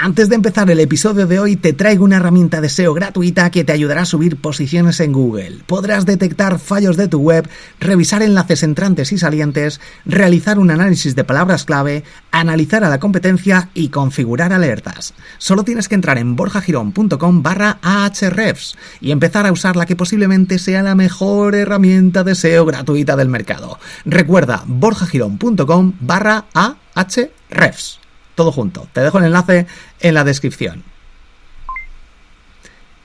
Antes de empezar el episodio de hoy, te traigo una herramienta de SEO gratuita que te ayudará a subir posiciones en Google. Podrás detectar fallos de tu web, revisar enlaces entrantes y salientes, realizar un análisis de palabras clave, analizar a la competencia y configurar alertas. Solo tienes que entrar en borjagirón.com/ahrefs y empezar a usar la que posiblemente sea la mejor herramienta de SEO gratuita del mercado. Recuerda, borjagirón.com/ahrefs. Todo junto. Te dejo el enlace en la descripción.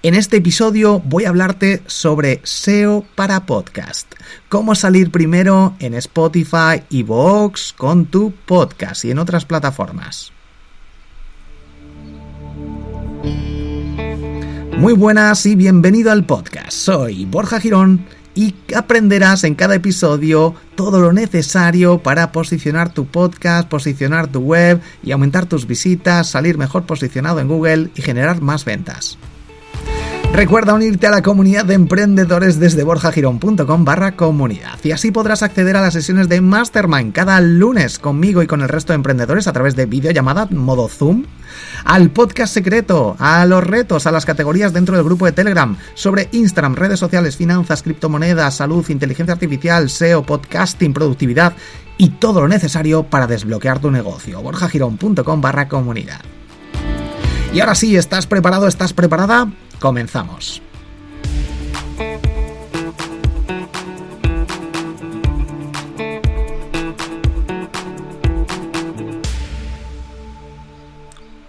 En este episodio voy a hablarte sobre SEO para podcast. Cómo salir primero en Spotify, iVoox, con tu podcast y en otras plataformas. Muy buenas y bienvenido al podcast. Soy Borja Girón y aprenderás en cada episodio todo lo necesario para posicionar tu podcast, posicionar tu web y aumentar tus visitas, salir mejor posicionado en Google y generar más ventas. Recuerda unirte a la comunidad de emprendedores desde borjagirón.com/comunidad y así podrás acceder a las sesiones de Mastermind cada lunes conmigo y con el resto de emprendedores a través de videollamada modo Zoom, al podcast secreto, a los retos, a las categorías dentro del grupo de Telegram sobre Instagram, redes sociales, finanzas, criptomonedas, salud, inteligencia artificial, SEO, podcasting, productividad y todo lo necesario para desbloquear tu negocio. borjagirón.com/comunidad. Y ahora sí, ¿estás preparado? ¿Estás preparada? Comenzamos.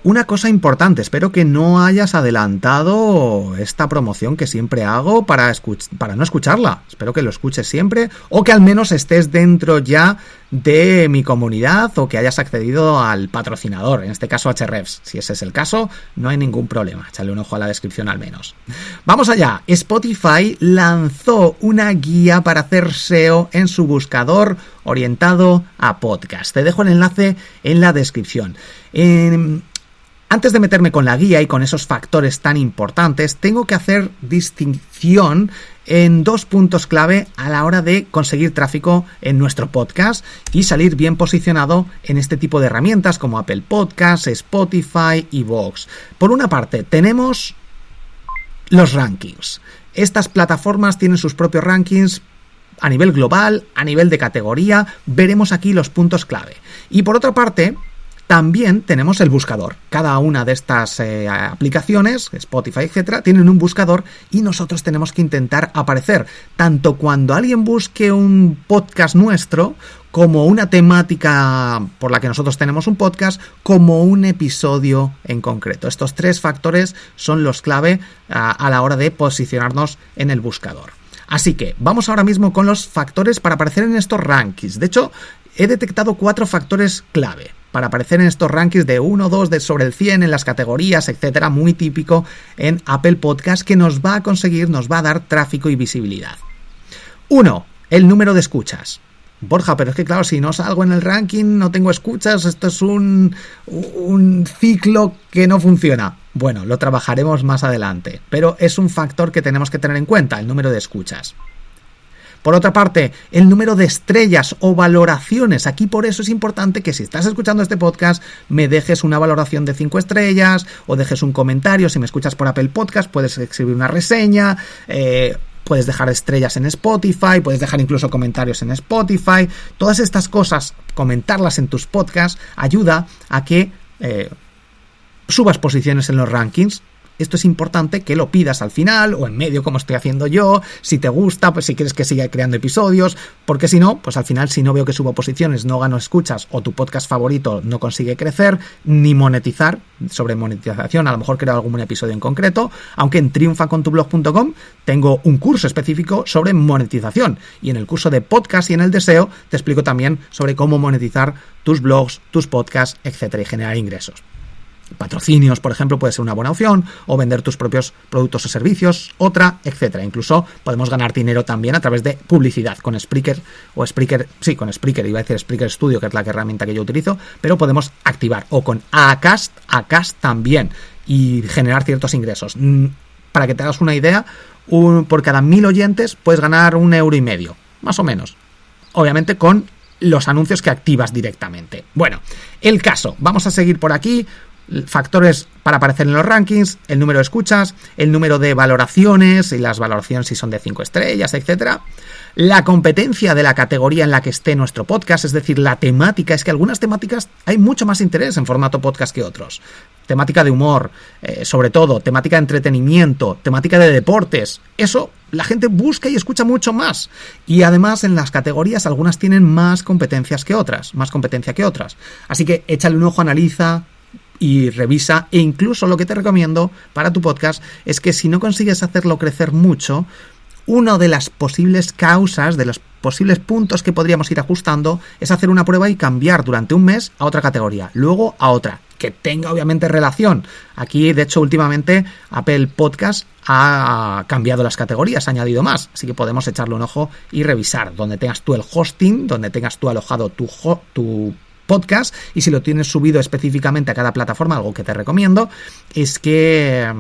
Una cosa importante, espero que no hayas adelantado esta promoción que siempre hago para no escucharla. Espero que lo escuches siempre o que al menos estés dentro ya de mi comunidad o que hayas accedido al patrocinador, en este caso Ahrefs. Si ese es el caso, no hay ningún problema. Échale un ojo a la descripción al menos. Vamos allá. Spotify lanzó una guía para hacer SEO en su buscador orientado a podcast. Te dejo el enlace en la descripción. Antes de meterme con la guía y con esos factores tan importantes, tengo que hacer distinción en dos puntos clave a la hora de conseguir tráfico en nuestro podcast y salir bien posicionado en este tipo de herramientas como Apple Podcasts, Spotify y iVoox. Por una parte, tenemos los rankings. Estas plataformas tienen sus propios rankings a nivel global, a nivel de categoría. Veremos aquí los puntos clave. Y por otra parte, también tenemos el buscador. Cada una de estas aplicaciones, Spotify, etcétera, tienen un buscador y nosotros tenemos que intentar aparecer tanto cuando alguien busque un podcast nuestro, como una temática por la que nosotros tenemos un podcast, como un episodio en concreto. Estos tres factores son los clave a la hora de posicionarnos en el buscador. Así que vamos ahora mismo con los factores para aparecer en estos rankings. De hecho, he detectado 4 factores clave para aparecer en estos rankings de 1, 2, de sobre el 100 en las categorías, etcétera, muy típico en Apple Podcast, que nos va a dar tráfico y visibilidad. 1. El número de escuchas. Borja, pero es que claro, si no salgo en el ranking, no tengo escuchas, esto es un ciclo que no funciona. Bueno, lo trabajaremos más adelante, pero es un factor que tenemos que tener en cuenta, el número de escuchas. Por otra parte, el número de estrellas o valoraciones. Aquí por eso es importante que si estás escuchando este podcast me dejes una valoración de 5 estrellas o dejes un comentario. Si me escuchas por Apple Podcast puedes escribir una reseña, puedes dejar estrellas en Spotify, puedes dejar incluso comentarios en Spotify. Todas estas cosas, comentarlas en tus podcasts, ayuda a que subas posiciones en los rankings. Esto es importante que lo pidas al final o en medio, como estoy haciendo yo. Si te gusta, pues si quieres que siga creando episodios, porque si no, pues al final, si no veo que subo posiciones, no gano escuchas o tu podcast favorito no consigue crecer ni monetizar. Sobre monetización, a lo mejor creo algún episodio en concreto, aunque en triunfacontublog.com tengo un curso específico sobre monetización y en el curso de podcast y en el de SEO te explico también sobre cómo monetizar tus blogs, tus podcasts, etcétera, y generar ingresos. Patrocinios, por ejemplo, puede ser una buena opción, o vender tus propios productos o servicios, otra, etcétera. Incluso podemos ganar dinero también a través de publicidad con Spreaker con Spreaker, iba a decir Spreaker Studio, que es la herramienta que yo utilizo, pero podemos activar, o con Acast también, y generar ciertos ingresos. Para que te hagas una idea, por cada 1000 oyentes puedes ganar 1,5 euros, más o menos. Obviamente con los anuncios que activas directamente. Bueno, el caso, vamos a seguir por aquí. factores para aparecer en los rankings, el número de escuchas, el número de valoraciones y las valoraciones si son de 5 estrellas, etcétera. La competencia de la categoría en la que esté nuestro podcast, es decir, la temática. Es que algunas temáticas hay mucho más interés en formato podcast que otros. Temática de humor, sobre todo, temática de entretenimiento, temática de deportes. Eso la gente busca y escucha mucho más. Y además en las categorías algunas tienen más competencia que otras. Así que échale un ojo, analiza y revisa, e incluso lo que te recomiendo para tu podcast es que si no consigues hacerlo crecer mucho, una de las posibles causas, de los posibles puntos que podríamos ir ajustando, es hacer una prueba y cambiar durante un mes a otra categoría, luego a otra, que tenga obviamente relación. Aquí, de hecho, últimamente Apple Podcast ha cambiado las categorías, ha añadido más, así que podemos echarle un ojo y revisar donde tengas tú el hosting, donde tengas tú alojado tu podcast, y si lo tienes subido específicamente a cada plataforma, algo que te recomiendo es que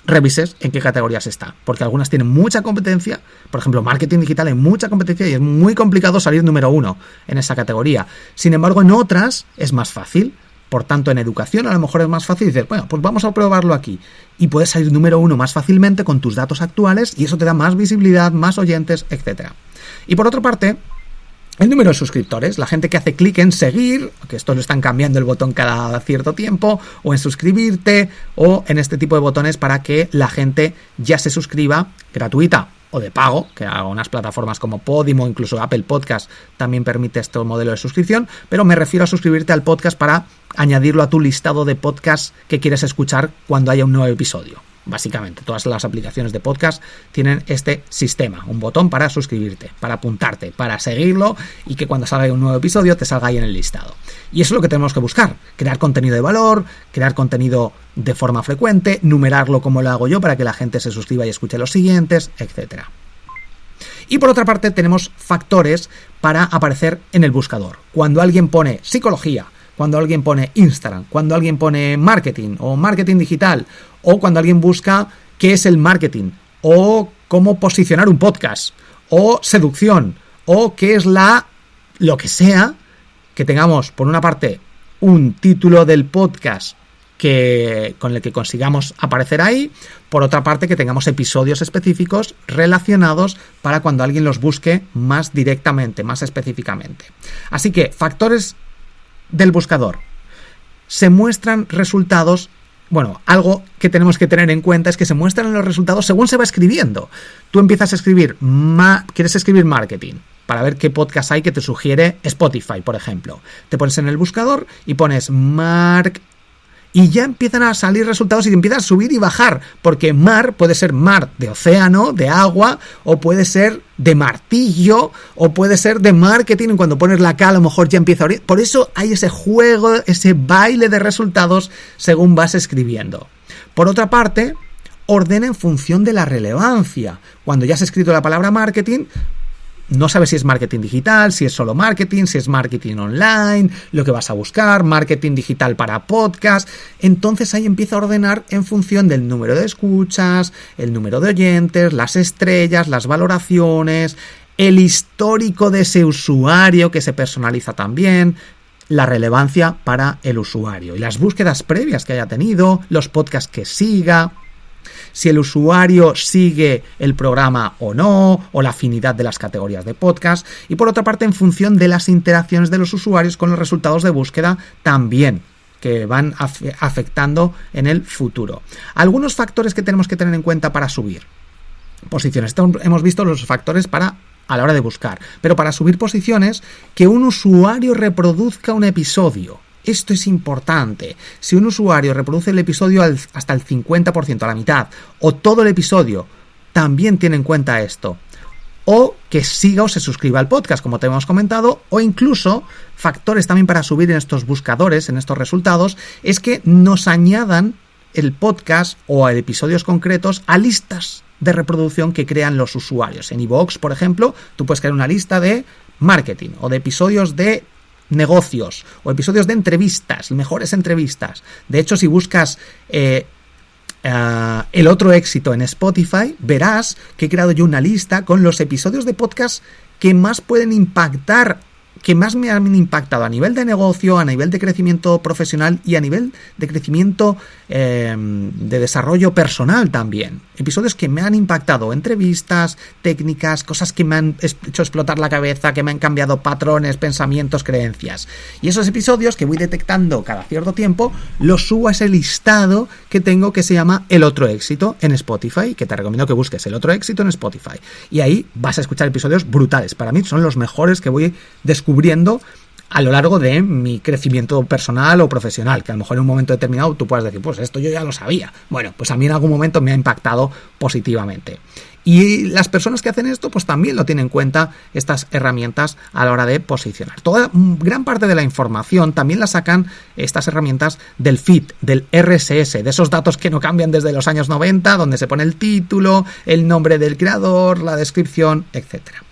revises en qué categorías está, porque algunas tienen mucha competencia. Por ejemplo, marketing digital hay mucha competencia y es muy complicado salir número 1 en esa categoría. Sin embargo, en otras es más fácil. Por tanto, en educación a lo mejor es más fácil decir, bueno, pues vamos a probarlo aquí. Y puedes salir número 1 más fácilmente con tus datos actuales y eso te da más visibilidad, más oyentes, etc. Y por otra parte, el número de suscriptores, la gente que hace clic en seguir, que esto lo están cambiando el botón cada cierto tiempo, o en suscribirte, o en este tipo de botones para que la gente ya se suscriba, gratuita o de pago, que algunas plataformas como Podimo, incluso Apple Podcast, también permite este modelo de suscripción, pero me refiero a suscribirte al podcast para añadirlo a tu listado de podcasts que quieres escuchar cuando haya un nuevo episodio. Básicamente, todas las aplicaciones de podcast tienen este sistema, un botón para suscribirte, para apuntarte, para seguirlo y que cuando salga un nuevo episodio te salga ahí en el listado. Y eso es lo que tenemos que buscar, crear contenido de valor, crear contenido de forma frecuente, numerarlo como lo hago yo para que la gente se suscriba y escuche los siguientes, etc. Y por otra parte tenemos factores para aparecer en el buscador. Cuando alguien pone psicología, cuando alguien pone Instagram, cuando alguien pone marketing o marketing digital, o cuando alguien busca qué es el marketing, o cómo posicionar un podcast, o seducción, o qué es lo que sea, que tengamos por una parte un título del podcast con el que consigamos aparecer ahí, por otra parte que tengamos episodios específicos relacionados para cuando alguien los busque más directamente, más específicamente. Así que factores del buscador. Se muestran resultados. Bueno, algo que tenemos que tener en cuenta es que se muestran los resultados según se va escribiendo. Tú empiezas a escribir, quieres escribir marketing, para ver qué podcast hay que te sugiere Spotify, por ejemplo. Te pones en el buscador y pones y ya empiezan a salir resultados y te empiezas a subir y bajar, porque mar puede ser mar de océano, de agua, o puede ser de martillo, o puede ser de marketing, y cuando pones la K a lo mejor ya empieza a abrir. Por eso hay ese juego, ese baile de resultados según vas escribiendo. Por otra parte, ordena en función de la relevancia. Cuando ya has escrito la palabra marketing, no sabes si es marketing digital, si es solo marketing, si es marketing online, lo que vas a buscar, marketing digital para podcast. Entonces ahí empieza a ordenar en función del número de escuchas, el número de oyentes, las estrellas, las valoraciones, el histórico de ese usuario que se personaliza también, la relevancia para el usuario y las búsquedas previas que haya tenido, los podcasts que siga, si el usuario sigue el programa o no, o la afinidad de las categorías de podcast, y por otra parte en función de las interacciones de los usuarios con los resultados de búsqueda también, que van afectando en el futuro. Algunos factores que tenemos que tener en cuenta para subir posiciones. Hemos visto los factores a la hora de buscar, pero para subir posiciones, que un usuario reproduzca un episodio. Esto es importante. Si un usuario reproduce el episodio hasta el 50%, a la mitad, o todo el episodio, también tiene en cuenta esto. O que siga o se suscriba al podcast, como te hemos comentado, o incluso factores también para subir en estos buscadores, en estos resultados, es que nos añadan el podcast o a episodios concretos a listas de reproducción que crean los usuarios. En iVoox, por ejemplo, tú puedes crear una lista de marketing o de episodios de negocios o episodios de entrevistas, mejores entrevistas. De hecho, si buscas el otro éxito en Spotify, verás que he creado yo una lista con los episodios de podcast que más pueden impactar que más me han impactado a nivel de negocio, a nivel de crecimiento profesional y a nivel de crecimiento de desarrollo personal también. Episodios que me han impactado, entrevistas, técnicas, cosas que me han hecho explotar la cabeza, que me han cambiado patrones, pensamientos, creencias. Y esos episodios que voy detectando cada cierto tiempo, los subo a ese listado que tengo que se llama El Otro Éxito en Spotify, que te recomiendo que busques El Otro Éxito en Spotify. Y ahí vas a escuchar episodios brutales. Para mí son los mejores que voy descubriendo a lo largo de mi crecimiento personal o profesional, que a lo mejor en un momento determinado tú puedas decir, pues esto yo ya lo sabía. Bueno, pues a mí en algún momento me ha impactado positivamente. Y las personas que hacen esto, pues también lo tienen en cuenta estas herramientas a la hora de posicionar. Gran parte de la información también la sacan estas herramientas del feed, del RSS, de esos datos que no cambian desde los años 90, donde se pone el título, el nombre del creador, la descripción, etcétera.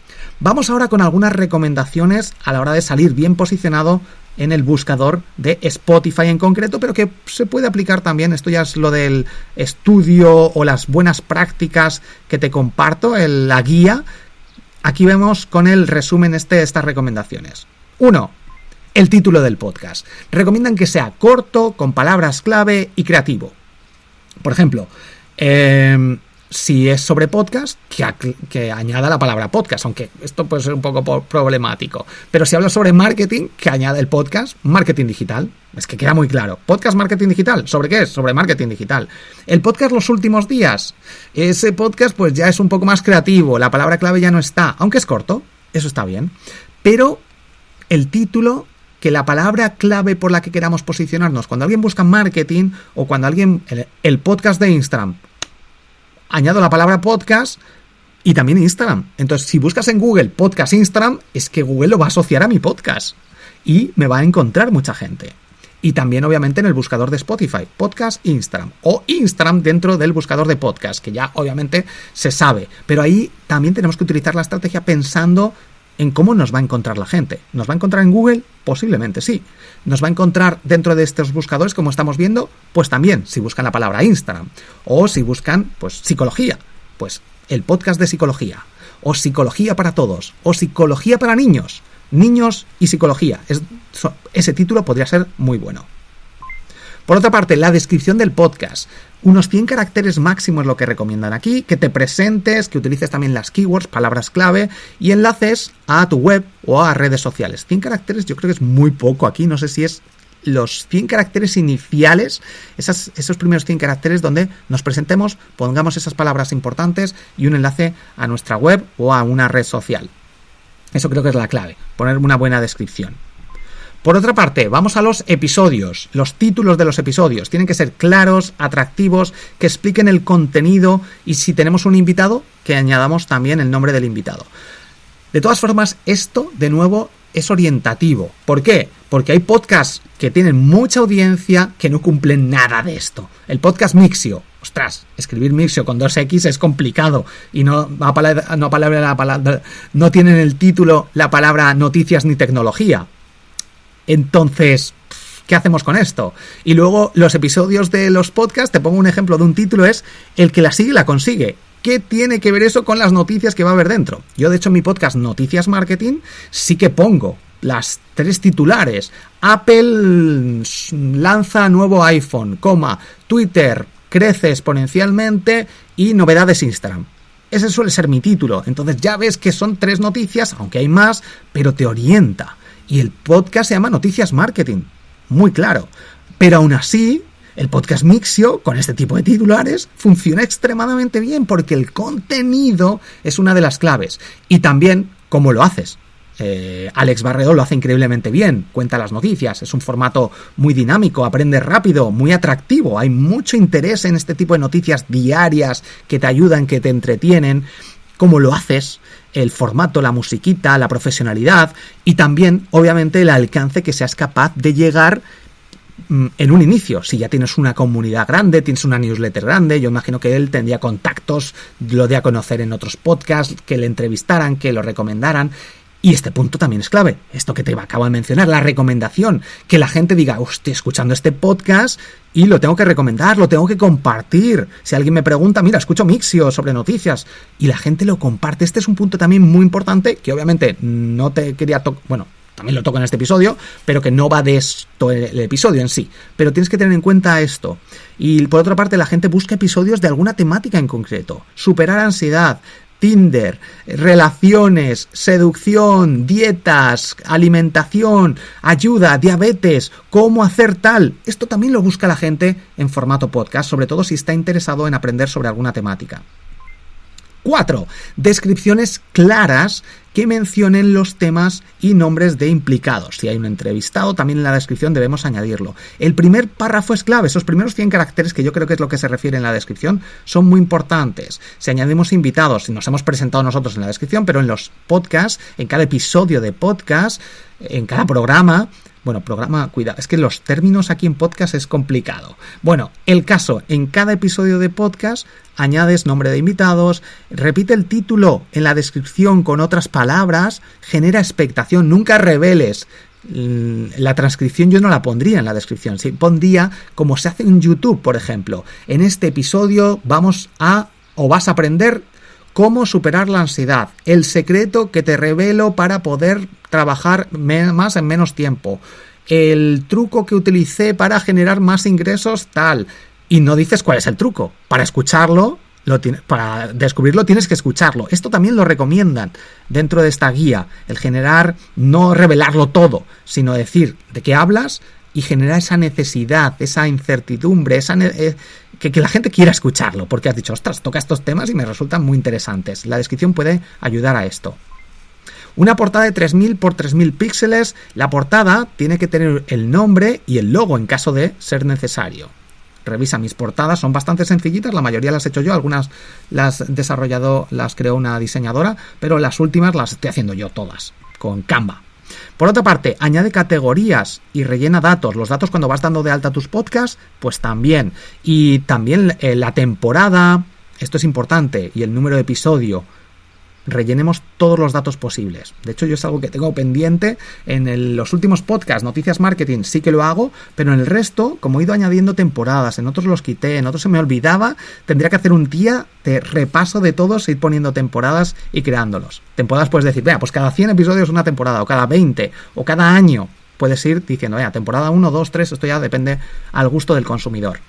Vamos ahora con algunas recomendaciones a la hora de salir bien posicionado en el buscador de Spotify en concreto, pero que se puede aplicar también. Esto ya es lo del estudio o las buenas prácticas que te comparto, la guía. Aquí vemos con el resumen estas recomendaciones. 1. El título del podcast. Recomiendan que sea corto, con palabras clave y creativo. Por ejemplo, si es sobre podcast, que añada la palabra podcast, aunque esto puede ser un poco problemático. Pero si habla sobre marketing, que añada el podcast marketing digital. Es que queda muy claro. Podcast marketing digital. ¿Sobre qué es? Sobre marketing digital. El podcast los últimos días. Ese podcast pues ya es un poco más creativo. La palabra clave ya no está. Aunque es corto. Eso está bien. Pero el título, que la palabra clave por la que queramos posicionarnos, cuando alguien busca marketing o cuando alguien... El podcast de Instagram, añado la palabra podcast y también Instagram. Entonces, si buscas en Google podcast Instagram, es que Google lo va a asociar a mi podcast y me va a encontrar mucha gente. Y también, obviamente, en el buscador de Spotify, podcast Instagram o Instagram dentro del buscador de podcast, que ya obviamente se sabe. Pero ahí también tenemos que utilizar la estrategia pensando en cómo nos va a encontrar la gente. ¿Nos va a encontrar en Google? Posiblemente sí. ¿Nos va a encontrar dentro de estos buscadores, como estamos viendo? Pues también, si buscan la palabra Instagram. O si buscan, pues, psicología. Pues el podcast de psicología. O psicología para todos. O psicología para niños. Niños y psicología. Ese título podría ser muy bueno. Por otra parte, la descripción del podcast. Unos 100 caracteres máximos es lo que recomiendan aquí, que te presentes, que utilices también las keywords, palabras clave y enlaces a tu web o a redes sociales. 100 caracteres yo creo que es muy poco aquí, no sé si es los 100 caracteres iniciales, esos primeros 100 caracteres donde nos presentemos, pongamos esas palabras importantes y un enlace a nuestra web o a una red social. Eso creo que es la clave, poner una buena descripción. Por otra parte, vamos a los episodios. Los títulos de los episodios tienen que ser claros, atractivos, que expliquen el contenido y si tenemos un invitado, que añadamos también el nombre del invitado. De todas formas, esto, de nuevo, es orientativo. ¿Por qué? Porque hay podcasts que tienen mucha audiencia que no cumplen nada de esto. El podcast Mixio. Ostras, escribir Mixio con 2X es complicado y no tienen el título la palabra noticias ni tecnología. Entonces, ¿qué hacemos con esto? Y luego los episodios de los podcasts, te pongo un ejemplo de un título, es el que la sigue la consigue. ¿Qué tiene que ver eso con las noticias que va a haber dentro? Yo, de hecho, en mi podcast Noticias Marketing sí que pongo las 3 titulares. Apple lanza nuevo iPhone, Twitter crece exponencialmente y novedades Instagram. Ese suele ser mi título. Entonces ya ves que son 3 noticias, aunque hay más, pero te orienta. Y el podcast se llama Noticias Marketing. Muy claro. Pero aún así, el podcast Mixio, con este tipo de titulares, funciona extremadamente bien porque el contenido es una de las claves. Y también, ¿cómo lo haces? Alex Barredo lo hace increíblemente bien. Cuenta las noticias. Es un formato muy dinámico, aprende rápido, muy atractivo. Hay mucho interés en este tipo de noticias diarias que te ayudan, que te entretienen. ¿Cómo lo haces? El formato, la musiquita, la profesionalidad y también, obviamente, el alcance que seas capaz de llegar en un inicio. Si ya tienes una comunidad grande, tienes una newsletter grande, yo imagino que él tendría contactos, lo de a conocer en otros podcasts, que le entrevistaran, que lo recomendaran. Y este punto también es clave, esto que te acabo de mencionar, la recomendación, que la gente diga, estoy escuchando este podcast y lo tengo que recomendar, lo tengo que compartir. Si alguien me pregunta, mira, escucho Mixio sobre noticias y la gente lo comparte. Este es un punto también muy importante que obviamente no te quería también lo toco en este episodio, pero que no va de esto el episodio en sí. Pero tienes que tener en cuenta esto. Y por otra parte, la gente busca episodios de alguna temática en concreto. Superar ansiedad, Tinder, relaciones, seducción, dietas, alimentación, ayuda, diabetes, cómo hacer tal. Esto también lo busca la gente en formato podcast, sobre todo si está interesado en aprender sobre alguna temática. 4. Descripciones claras que mencionen los temas y nombres de implicados. Si hay un entrevistado, también en la descripción debemos añadirlo. El primer párrafo es clave. Esos primeros 100 caracteres, que yo creo que es lo que se refiere en la descripción, son muy importantes. Si añadimos invitados, nos hemos presentado nosotros en la descripción, pero en los podcasts, en cada episodio de podcast, en cada programa... Bueno, cuidado, es que los términos aquí en podcast es complicado. Bueno, el caso, en cada episodio de podcast añades nombre de invitados, repite el título en la descripción con otras palabras, genera expectación, nunca reveles. La transcripción yo no la pondría en la descripción, ¿sí? Pondría como se hace en YouTube, por ejemplo. En este episodio vas a aprender cómo superar la ansiedad, el secreto que te revelo para poder trabajar más en menos tiempo, el truco que utilicé para generar más ingresos, tal. Y no dices cuál es el truco. Para escucharlo, para descubrirlo tienes que escucharlo. Esto también lo recomiendan dentro de esta guía, el generar, no revelarlo todo, sino decir de qué hablas y generar esa necesidad, esa incertidumbre, que la gente quiera escucharlo, porque has dicho, ostras, toca estos temas y me resultan muy interesantes. La descripción puede ayudar a esto. Una portada de 3000 por 3000 píxeles. La portada tiene que tener el nombre y el logo en caso de ser necesario. Revisa mis portadas, son bastante sencillitas, la mayoría las he hecho yo, algunas las creó una diseñadora, pero las últimas las estoy haciendo yo todas, con Canva. Por otra parte, añade categorías y rellena datos. Los datos cuando vas dando de alta tus podcasts, pues también. Y también la temporada, esto es importante, y el número de episodio. Rellenemos todos los datos posibles. De hecho, yo es algo que tengo pendiente en los últimos podcasts, Noticias Marketing, sí que lo hago, pero en el resto, como he ido añadiendo temporadas, en otros los quité, en otros se me olvidaba, tendría que hacer un día de repaso de todos, ir poniendo temporadas y creándolos. Temporadas puedes decir, vea, pues cada 100 episodios una temporada, o cada 20, o cada año. Puedes ir diciendo, vea, temporada 1, 2, 3, esto ya depende al gusto del consumidor.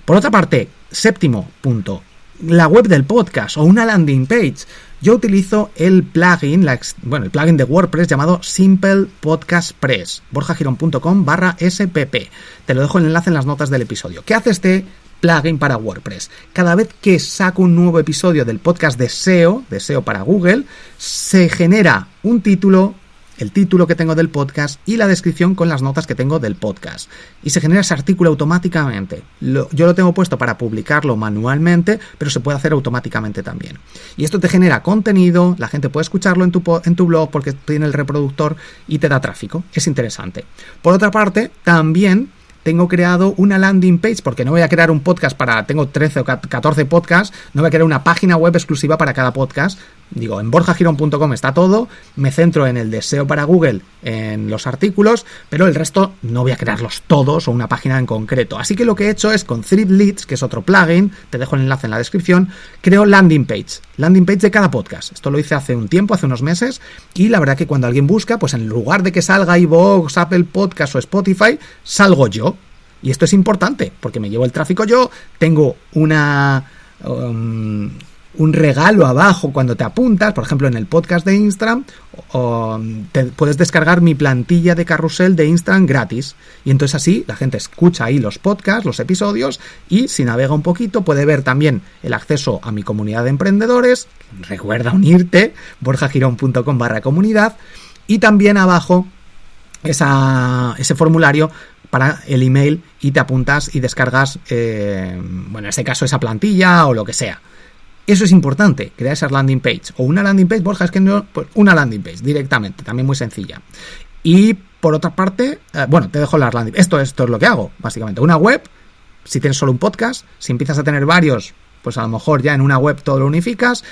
Por otra parte, 7º punto. La web del podcast o una landing page. Yo utilizo el plugin, el plugin de WordPress llamado Simple Podcast Press, borjagirón.com/spp. Te lo dejo el enlace en las notas del episodio. ¿Qué hace este plugin para WordPress? Cada vez que saco un nuevo episodio del podcast de SEO para Google, se genera un título, el título que tengo del podcast y la descripción con las notas que tengo del podcast. Y se genera ese artículo automáticamente. Yo lo tengo puesto para publicarlo manualmente, pero se puede hacer automáticamente también. Y esto te genera contenido, la gente puede escucharlo en tu blog porque tiene el reproductor y te da tráfico. Es interesante. Por otra parte, también tengo creado una landing page, porque no voy a crear un podcast tengo 13 o 14 podcasts, no voy a crear una página web exclusiva para cada podcast. Digo, en borjagirón.com está todo, me centro en el de SEO para Google, en los artículos, pero el resto no voy a crearlos todos o una página en concreto. Así que lo que he hecho es con Threadleads, que es otro plugin, te dejo el enlace en la descripción, creo landing page de cada podcast. Esto lo hice hace un tiempo, hace unos meses, y la verdad que cuando alguien busca, pues en lugar de que salga iVoox, Apple Podcast o Spotify, salgo yo. Y esto es importante, porque me llevo el tráfico yo, tengo un regalo abajo cuando te apuntas, por ejemplo en el podcast de Instagram, puedes descargar mi plantilla de carrusel de Instagram gratis, y entonces así la gente escucha ahí los podcasts, los episodios, y si navega un poquito puede ver también el acceso a mi comunidad de emprendedores. Recuerda unirte, borjagirón.com/comunidad, y también abajo ese formulario para el email, y te apuntas y descargas, en este caso esa plantilla o lo que sea. Eso es importante, crear esa landing page. O una landing page, Borja, es que no, pues una landing page directamente, también muy sencilla. Y por otra parte, te dejo las landing. Esto es lo que hago, básicamente. Una web, si tienes solo un podcast, si empiezas a tener varios, pues a lo mejor ya en una web todo lo unificas.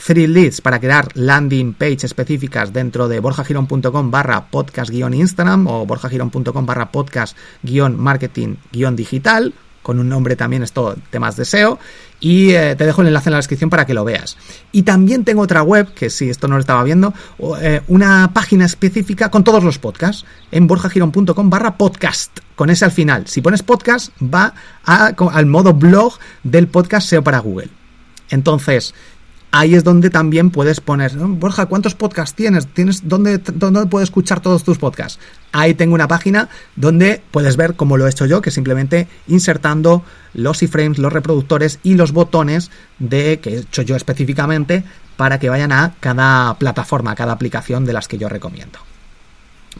Threadleads para crear landing page específicas dentro de borjagirón.com/podcast-Instagram o borjagirón.com/podcast-marketing-digital. con un nombre también, esto, temas de SEO, y te dejo el enlace en la descripción para que lo veas. Y también tengo otra web, que si esto no lo estaba viendo, una página específica con todos los podcasts, en borjagirón.com/podcast, con ese al final. Si pones podcast, va al modo blog del podcast SEO para Google. Entonces, ahí es donde también puedes poner, Borja, ¿cuántos podcasts tienes? ¿Dónde puedes escuchar todos tus podcasts? Ahí tengo una página donde puedes ver cómo lo he hecho yo, que simplemente insertando los iframes, los reproductores y los botones que he hecho yo específicamente para que vayan a cada plataforma, a cada aplicación de las que yo recomiendo.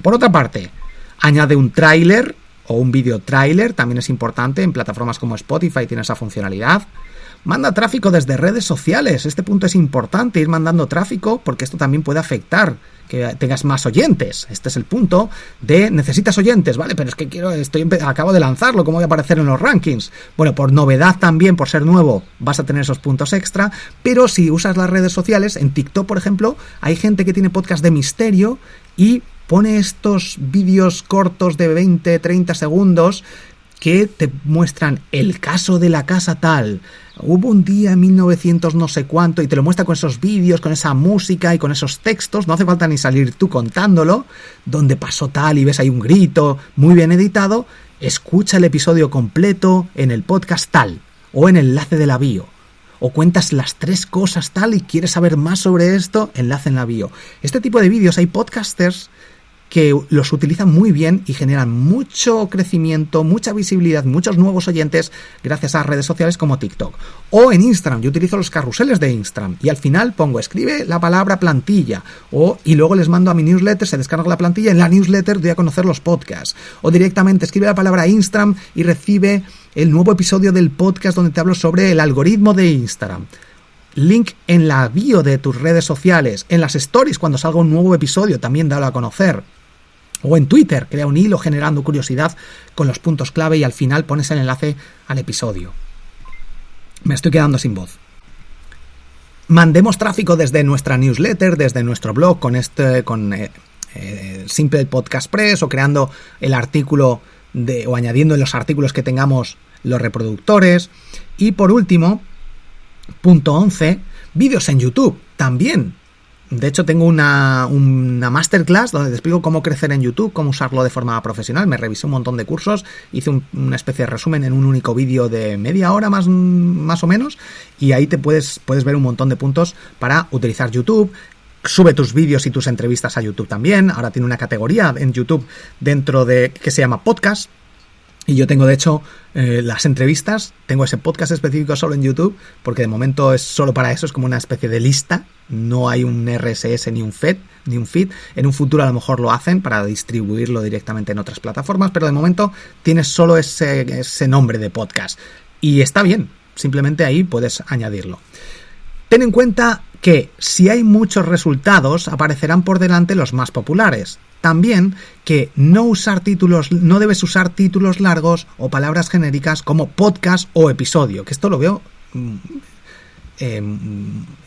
Por otra parte, añade un tráiler o un vídeo tráiler, también es importante, en plataformas como Spotify tiene esa funcionalidad. Manda tráfico desde redes sociales. Este punto es importante, ir mandando tráfico, porque esto también puede afectar que tengas más oyentes. Este es el punto de necesitas oyentes, ¿vale? Pero es que acabo de lanzarlo, ¿cómo voy a aparecer en los rankings? Bueno, por novedad también, por ser nuevo, vas a tener esos puntos extra, pero si usas las redes sociales, en TikTok, por ejemplo, hay gente que tiene podcast de misterio y pone estos vídeos cortos de 20, 30 segundos que te muestran el caso de la casa tal. Hubo un día en 1900 no sé cuánto, y te lo muestra con esos vídeos, con esa música y con esos textos, no hace falta ni salir tú contándolo, donde pasó tal y ves ahí un grito, muy bien editado. Escucha el episodio completo en el podcast tal, o en el enlace de la bio, o cuentas las 3 cosas tal y quieres saber más sobre esto, enlace en la bio. Este tipo de vídeos hay podcasters que los utilizan muy bien y generan mucho crecimiento, mucha visibilidad, muchos nuevos oyentes gracias a redes sociales como TikTok. O en Instagram, yo utilizo los carruseles de Instagram y al final pongo, escribe la palabra plantilla, y luego les mando a mi newsletter, se descarga la plantilla, en la newsletter doy a conocer los podcasts. O directamente escribe la palabra Instagram y recibe el nuevo episodio del podcast donde te hablo sobre el algoritmo de Instagram. Link en la bio de tus redes sociales, en las stories cuando salga un nuevo episodio también dalo a conocer. O en Twitter, crea un hilo generando curiosidad con los puntos clave y al final pones el enlace al episodio. Me estoy quedando sin voz. Mandemos tráfico desde nuestra newsletter, desde nuestro blog, con Simple Podcast Press, o creando el artículo o añadiendo en los artículos que tengamos los reproductores. Y por último, punto 11, vídeos en YouTube también. De hecho, tengo una masterclass donde te explico cómo crecer en YouTube, cómo usarlo de forma profesional. Me revisé un montón de cursos, hice una especie de resumen en un único vídeo de media hora más o menos, y ahí te puedes ver un montón de puntos para utilizar YouTube. Sube tus vídeos y tus entrevistas a YouTube también. Ahora tiene una categoría en YouTube dentro de que se llama podcast. Y yo tengo, de hecho, las entrevistas, tengo ese podcast específico solo en YouTube, porque de momento es solo para eso, es como una especie de lista, no hay un RSS ni un feed. En un futuro a lo mejor lo hacen para distribuirlo directamente en otras plataformas, pero de momento tienes solo ese nombre de podcast. Y está bien, simplemente ahí puedes añadirlo. Ten en cuenta que si hay muchos resultados, aparecerán por delante los más populares. También que no debes usar títulos largos o palabras genéricas como podcast o episodio, que esto lo veo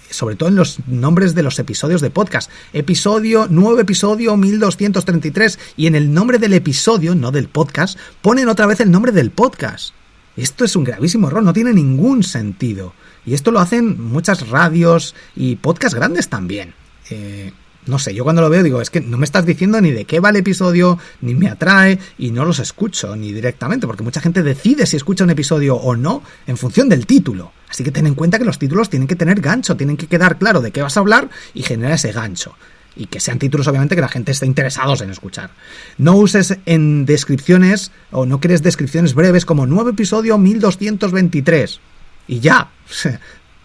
sobre todo en los nombres de los episodios de podcast. Nuevo episodio 1233, y en el nombre del episodio, no del podcast, ponen otra vez el nombre del podcast. Esto es un gravísimo error, no tiene ningún sentido. Y esto lo hacen muchas radios y podcasts grandes también. No sé, yo cuando lo veo digo, es que no me estás diciendo ni de qué va el episodio, ni me atrae, y no los escucho ni directamente, porque mucha gente decide si escucha un episodio o no en función del título. Así que ten en cuenta que los títulos tienen que tener gancho, tienen que quedar claro de qué vas a hablar y generar ese gancho. Y que sean títulos, obviamente, que la gente esté interesados en escuchar. No uses en descripciones, o no crees descripciones breves como nuevo episodio 1223. Y ya,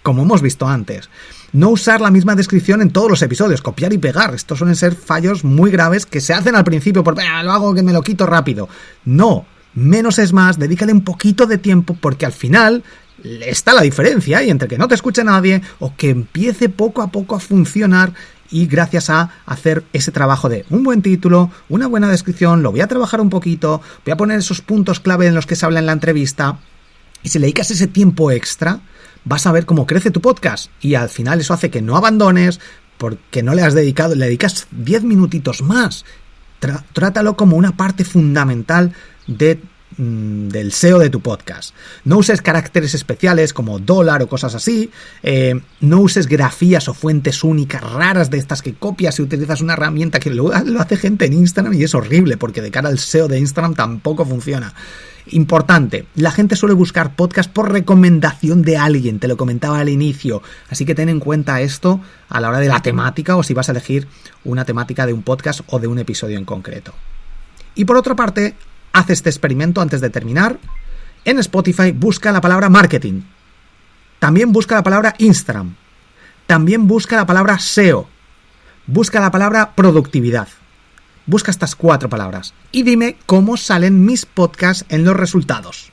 como hemos visto antes. No usar la misma descripción en todos los episodios, copiar y pegar. Estos suelen ser fallos muy graves que se hacen al principio por lo hago que me lo quito rápido. No, menos es más, dedícale un poquito de tiempo, porque al final está la diferencia, y entre que no te escuche nadie o que empiece poco a poco a funcionar, y gracias a hacer ese trabajo de un buen título, una buena descripción, lo voy a trabajar un poquito, voy a poner esos puntos clave en los que se habla en la entrevista, y si le dedicas ese tiempo extra, vas a ver cómo crece tu podcast, y al final eso hace que no abandones, porque no le dedicas 10 minutitos más. Trátalo como una parte fundamental de del SEO de tu podcast. No uses caracteres especiales como dólar o cosas así. No uses grafías o fuentes únicas raras de estas que copias y utilizas una herramienta que lo hace gente en Instagram y es horrible porque de cara al SEO de Instagram tampoco funciona. Importante, la gente suele buscar podcast por recomendación de alguien, te lo comentaba al inicio, así que ten en cuenta esto a la hora de la temática o si vas a elegir una temática de un podcast o de un episodio en concreto. Y por otra parte, haz este experimento antes de terminar. En Spotify busca la palabra marketing, también busca la palabra Instagram, también busca la palabra SEO, busca la palabra productividad. Busca estas 4 palabras y dime cómo salen mis podcasts en los resultados.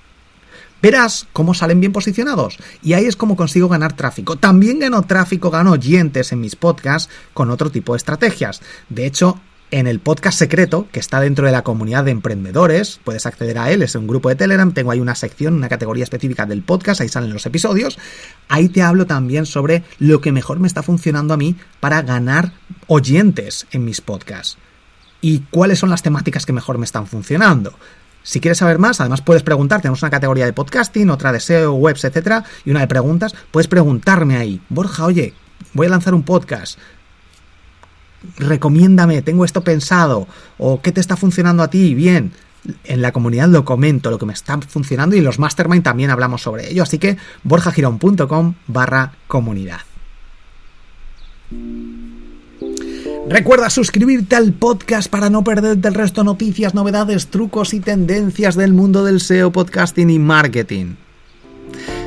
Verás cómo salen bien posicionados y ahí es como consigo ganar tráfico. También gano tráfico, gano oyentes en mis podcasts con otro tipo de estrategias. De hecho, en el podcast secreto, que está dentro de la comunidad de emprendedores, puedes acceder a él, es un grupo de Telegram, tengo ahí una sección, una categoría específica del podcast, ahí salen los episodios, ahí te hablo también sobre lo que mejor me está funcionando a mí para ganar oyentes en mis podcasts. Y cuáles son las temáticas que mejor me están funcionando. Si quieres saber más, además puedes preguntar, tenemos una categoría de podcasting, otra de SEO, webs, etcétera, y una de preguntas, puedes preguntarme ahí, Borja, oye, voy a lanzar un podcast, recomiéndame, tengo esto pensado, o qué te está funcionando a ti, bien. En la comunidad lo comento, lo que me está funcionando, y en los mastermind también hablamos sobre ello, así que borjagirón.com/comunidad. Recuerda suscribirte al podcast para no perderte el resto de noticias, novedades, trucos y tendencias del mundo del SEO, podcasting y marketing.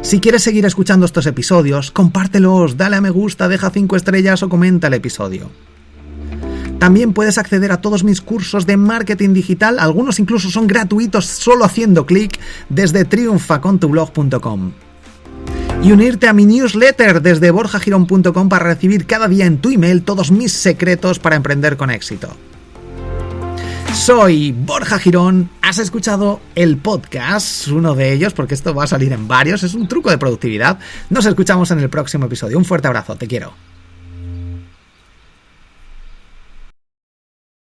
Si quieres seguir escuchando estos episodios, compártelos, dale a me gusta, deja 5 estrellas o comenta el episodio. También puedes acceder a todos mis cursos de marketing digital, algunos incluso son gratuitos solo haciendo clic desde triunfacontublog.com. Y unirte a mi newsletter desde borjagirón.com para recibir cada día en tu email todos mis secretos para emprender con éxito. Soy Borja Girón, has escuchado el podcast, uno de ellos, porque esto va a salir en varios, es un truco de productividad. Nos escuchamos en el próximo episodio. Un fuerte abrazo, te quiero.